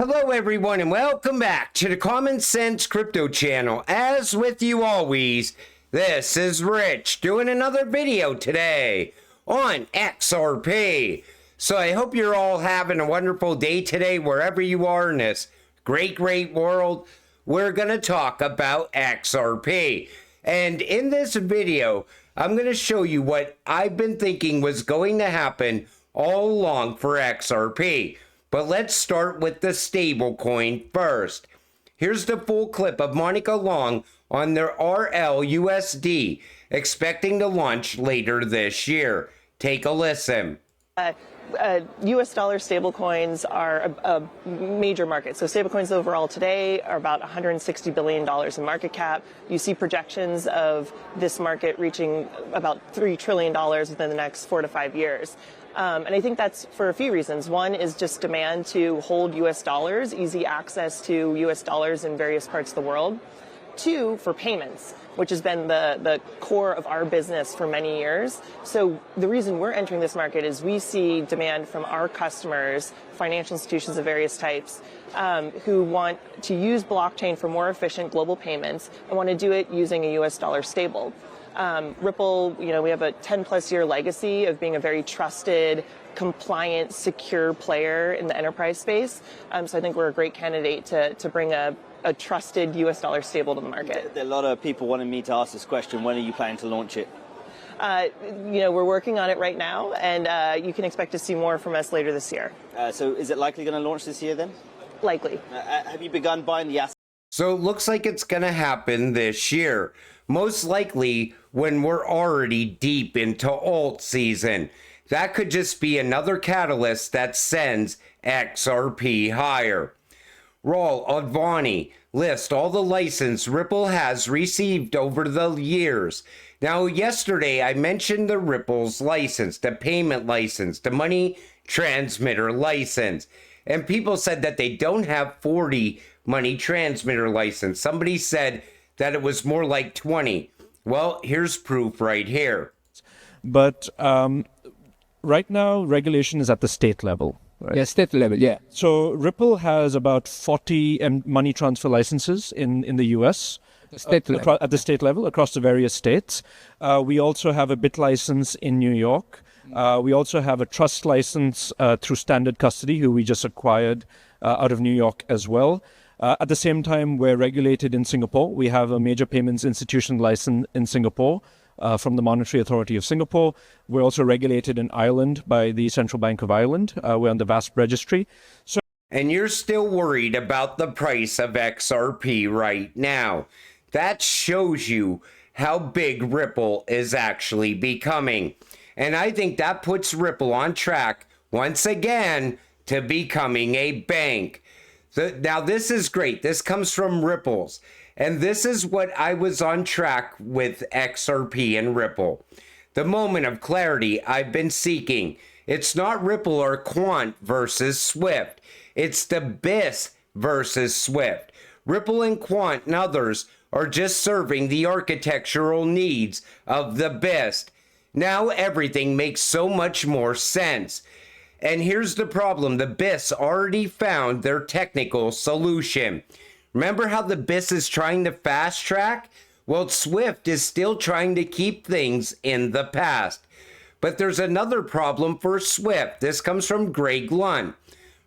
Hello everyone and welcome back to the Common Sense Crypto channel. As with you always, this is Rich doing another video today on XRP. So I hope you're all having a wonderful day today wherever you are in this great world. We're going to talk about XRP. And in this video, I'm going to show you what I've been thinking was going to happen all along for XRP. But let's start with the stablecoin first. Here's the full clip of Monica Long on their RLUSD, expecting to launch later this year. Take a listen. U.S. dollar stablecoins are a major market. So stablecoins overall today are about $160 billion in market cap. You see projections of this market reaching about $3 trillion within the next 4 to 5 years. And I think that's for a few reasons. One is just demand to hold U.S. dollars, easy access to U.S. dollars in various parts of the world. Two, for payments, which has been the core of our business for many years. So the reason we're entering this market is we see demand from our customers, financial institutions of various types, who want to use blockchain for more efficient global payments and want to do it using a U.S. dollar stable. Ripple, we have a 10-plus year legacy of being a very trusted, compliant, secure player in the enterprise space. So I think we're a great candidate to bring a trusted U.S. dollar stable to the market. A lot of people wanted me to ask this question. When are you planning to launch it? We're working on it right now, and you can expect to see more from us later this year. So is it likely going to launch this year then? Likely. Have you begun buying the assets? So it looks like it's going to happen this year. Most likely when we're already deep into alt season. That could just be another catalyst that sends XRP higher. Raul Advani lists all the license Ripple has received over the years. Now, yesterday I mentioned the Ripple's license, the payment license, the money transmitter license. And people said that they don't have 40 money transmitter license. Somebody said that it was more like 20. Well, here's proof right here. But right now, regulation is at the state level. Right? Yeah, state level, yeah. So Ripple has about 40 money transfer licenses in the US. State level. At the state level, across the various states. We also have a BIT license in New York. We also have a trust license through Standard Custody, who we just acquired out of New York as well. At the same time, we're regulated in Singapore. We have a major payments institution license in Singapore from the Monetary Authority of Singapore. We're also regulated in Ireland by the Central Bank of Ireland. We're on the VASP registry. And you're still worried about the price of XRP right now. That shows you how big Ripple is actually becoming. And I think that puts Ripple on track once again to becoming a bank. Now, this is great. This comes from Ripple's. And this is what I was on track with XRP and Ripple. The moment of clarity I've been seeking. It's not Ripple or Quant versus Swift. It's the BIS versus Swift. Ripple and Quant and others are just serving the architectural needs of the BIS. Now everything makes so much more sense. And here's the problem. The BIS already found their technical solution. Remember how the BIS is trying to fast track? Well, Swift is still trying to keep things in the past. But there's another problem for Swift. This comes from Greg Lund.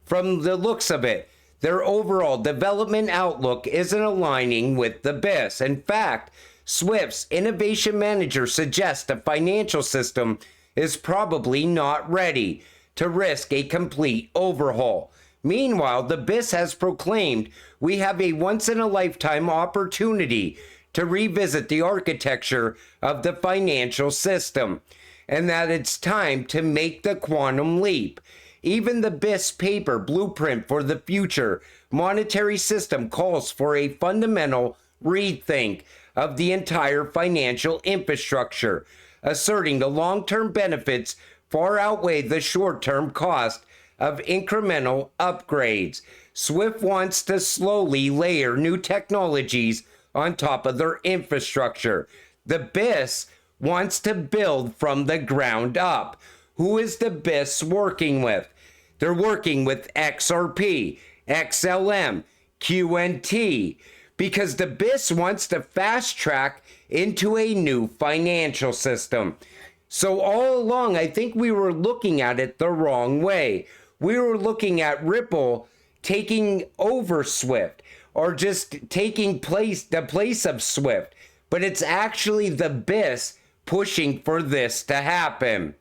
From the looks of it, their overall development outlook isn't aligning with the BIS. In fact, Swift's innovation manager suggests the financial system is probably not ready to risk a complete overhaul. Meanwhile, the BIS has proclaimed we have a once-in-a-lifetime opportunity to revisit the architecture of the financial system, and that it's time to make the quantum leap. Even the BIS paper blueprint for the future monetary system calls for a fundamental rethink of the entire financial infrastructure, asserting the long-term benefits far outweigh the short-term cost of incremental upgrades. Swift wants to slowly layer new technologies on top of their infrastructure. The BIS wants to build from the ground up. Who is the BIS working with? They're working with XRP. XLM, QNT, because the BIS wants to fast track into a new financial system. So all along, I think we were looking at it the wrong way. We were looking at Ripple taking over Swift, or just taking the place of Swift. But it's actually the BIS pushing for this to happen.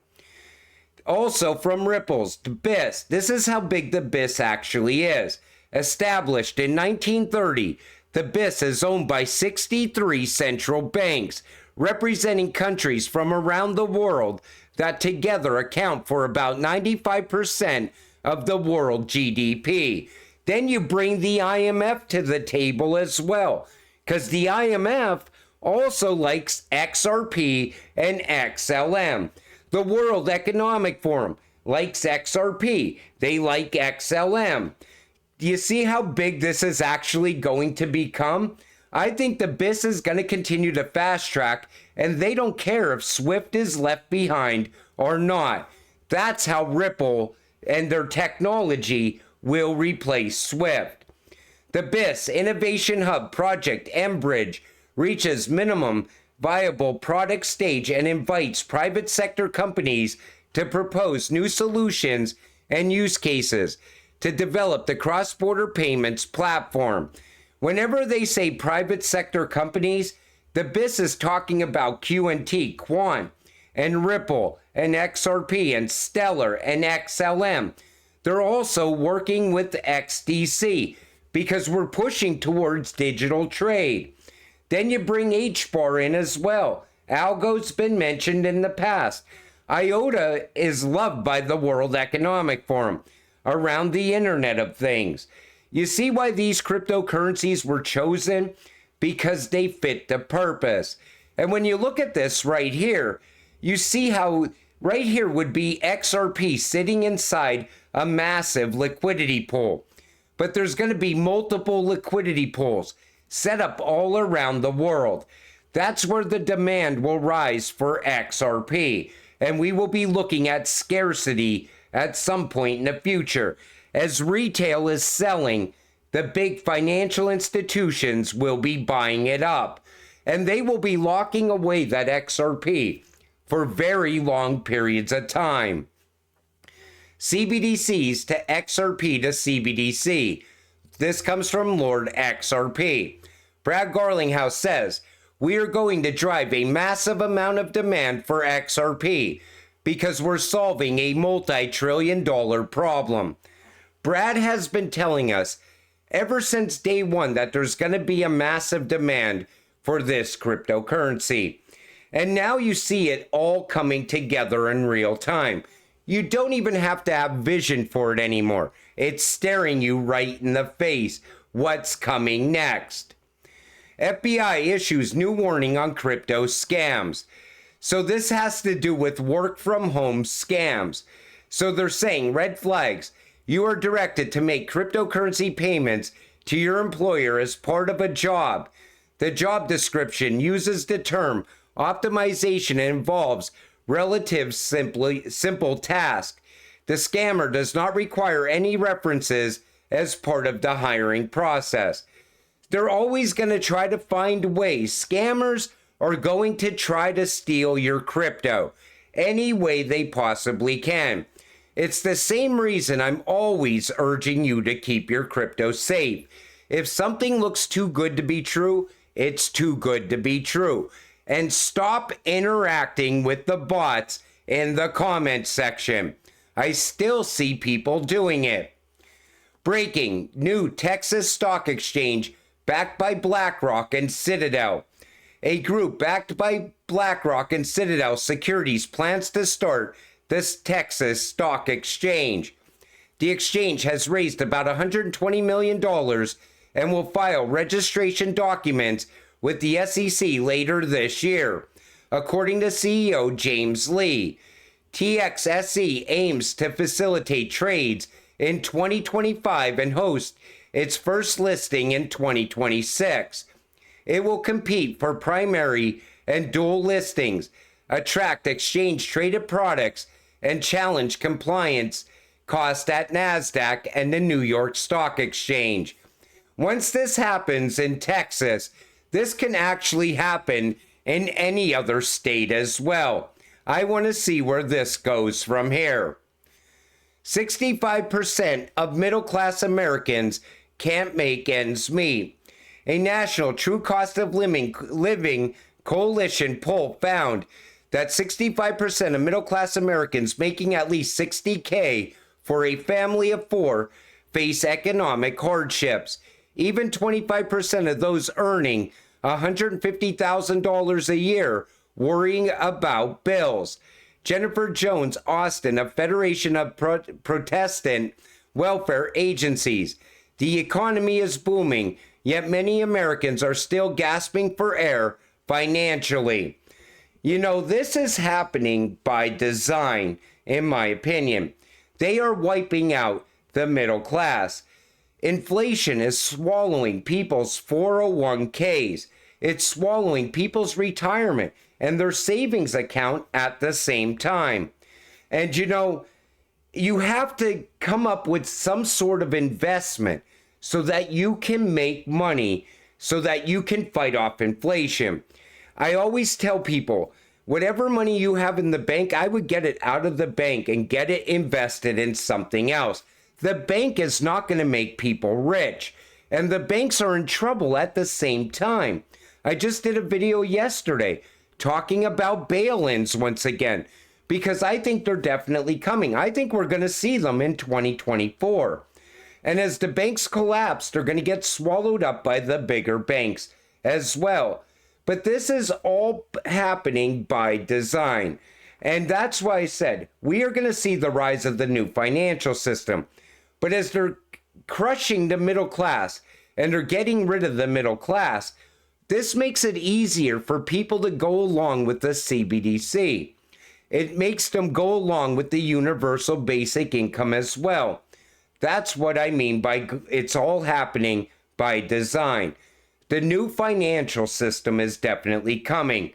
Also from Ripple's, the BIS. This is how big the BIS actually is. Established in 1930, the BIS is owned by 63 central banks, representing countries from around the world that together account for about 95% of the world GDP. Then you bring the IMF to the table as well, because the IMF also likes XRP and XLM. The World Economic Forum likes XRP. They like XLM. Do you see how big this is actually going to become? I think the BIS is going to continue to fast track, and they don't care if Swift is left behind or not. That's how Ripple and their technology will replace Swift. The BIS Innovation Hub Project Enbridge reaches minimum viable product stage and invites private sector companies to propose new solutions and use cases to develop the cross-border payments platform. Whenever they say private sector companies, the BIS is talking about QNT, Quant, and Ripple, and XRP, and Stellar, and XLM. They're also working with XDC because we're pushing towards digital trade. Then you bring HBAR in as well. Algo's been mentioned in the past. IOTA is loved by the World Economic Forum around the Internet of Things. You see why these cryptocurrencies were chosen? Because they fit the purpose. And when you look at this right here, you see how right here would be XRP sitting inside a massive liquidity pool. But there's going to be multiple liquidity pools set up all around the world. That's where the demand will rise for XRP. And we will be looking at scarcity at some point in the future. As retail is selling, the big financial institutions will be buying it up. And they will be locking away that XRP for very long periods of time. CBDCs to XRP to CBDC. This comes from Lord XRP. Brad Garlinghouse says, we are going to drive a massive amount of demand for XRP because we're solving a multi-trillion-dollar problem. Brad has been telling us ever since day one that there's going to be a massive demand for this cryptocurrency. And now you see it all coming together in real time. You don't even have to have vision for it anymore. It's staring you right in the face. What's coming next? FBI issues new warning on crypto scams. So this has to do with work from home scams. So they're saying red flags. You are directed to make cryptocurrency payments to your employer as part of a job. The job description uses the term optimization and involves relative simple task. The scammer does not require any references as part of the hiring process. They're always going to try to find ways. Scammers are going to try to steal your crypto any way they possibly can. It's the same reason I'm always urging you to keep your crypto safe. If something looks too good to be true, it's too good to be true. And stop interacting with the bots in the comment section. I still see people doing it. Breaking, new Texas stock exchange backed by BlackRock and Citadel. A group backed by BlackRock and Citadel Securities plans to start this Texas stock exchange. The exchange has raised about $120 million and will file registration documents with the SEC later this year, according to CEO James Lee. TXSE aims to facilitate trades in 2025 and host its first listing in 2026. It will compete for primary and dual listings, attract exchange-traded products, and challenge compliance cost at NASDAQ and the New York Stock Exchange. Once this happens in Texas, this can actually happen in any other state as well. I want to see where this goes from here. 65% of middle-class Americans can't make ends meet. A national true cost of living coalition poll found that 65% of middle-class Americans making at least $60K for a family of four face economic hardships. Even 25% of those earning $150,000 a year worrying about bills. Jennifer Jones Austin of Federation of Protestant Welfare Agencies. The economy is booming, yet many Americans are still gasping for air financially. You know, this is happening by design, in my opinion. They are wiping out the middle class. Inflation is swallowing people's 401ks. It's swallowing people's retirement and their savings account at the same time. And you know, you have to come up with some sort of investment so that you can make money, so that you can fight off inflation. I always tell people, whatever money you have in the bank, I would get it out of the bank and get it invested in something else. The bank is not going to make people rich, and the banks are in trouble at the same time. I just did a video yesterday talking about bail-ins once again, because I think they're definitely coming. I think we're going to see them in 2024. And as the banks collapse, they're going to get swallowed up by the bigger banks as well. But this is all happening by design. And that's why I said we are going to see the rise of the new financial system. But as they're crushing the middle class and they're getting rid of the middle class, this makes it easier for people to go along with the CBDC. It makes them go along with the universal basic income as well. That's what I mean by it's all happening by design. The new financial system is definitely coming.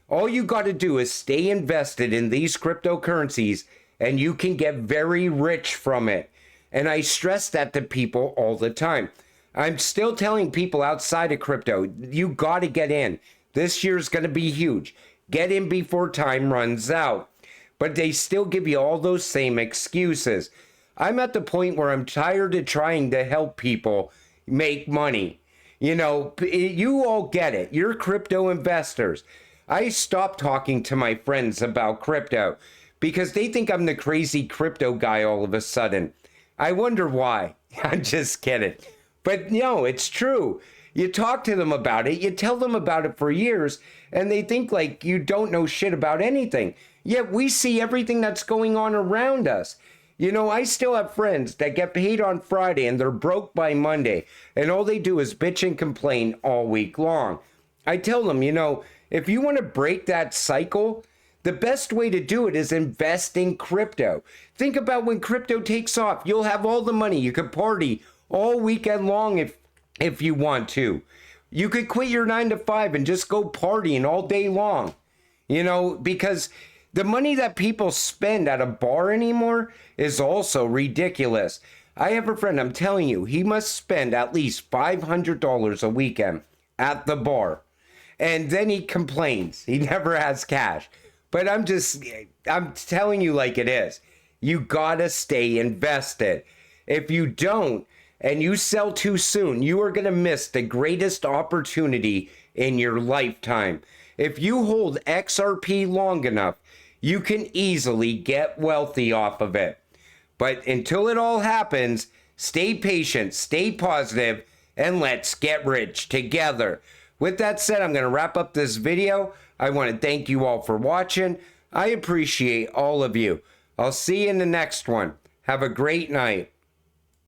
All you got to do is stay invested in these cryptocurrencies and you can get very rich from it. And I stress that to people all the time. I'm still telling people outside of crypto, you got to get in. This year's going to be huge. Get in before time runs out. But they still give you all those same excuses. I'm at the point where I'm tired of trying to help people make money. You know, you all get it. You're crypto investors. I stopped talking to my friends about crypto because they think I'm the crazy crypto guy all of a sudden. I wonder why. I'm just kidding. But no, it's true. You talk to them about it, you tell them about it for years, and they think like you don't know shit about anything. Yet we see everything that's going on around us. You know, I still have friends that get paid on Friday and they're broke by Monday, and all they do is bitch and complain all week long. I tell them, you know, if you want to break that cycle, the best way to do it is invest in crypto. Think about when crypto takes off. You'll have all the money. You could party all weekend long if you want to. You could quit your 9 to 5 and just go partying all day long. You know, because the money that people spend at a bar anymore is also ridiculous. I have a friend, I'm telling you, he must spend at least $500 a weekend at the bar. And then he complains. He never has cash. But I'm telling you like it is. You gotta stay invested. If you don't, and you sell too soon, you are going to miss the greatest opportunity in your lifetime. If you hold XRP long enough, you can easily get wealthy off of it. But until it all happens, stay patient, stay positive, and let's get rich together. With that said, I'm going to wrap up this video. I want to thank you all for watching. I appreciate all of you. I'll see you in the next one. Have a great night.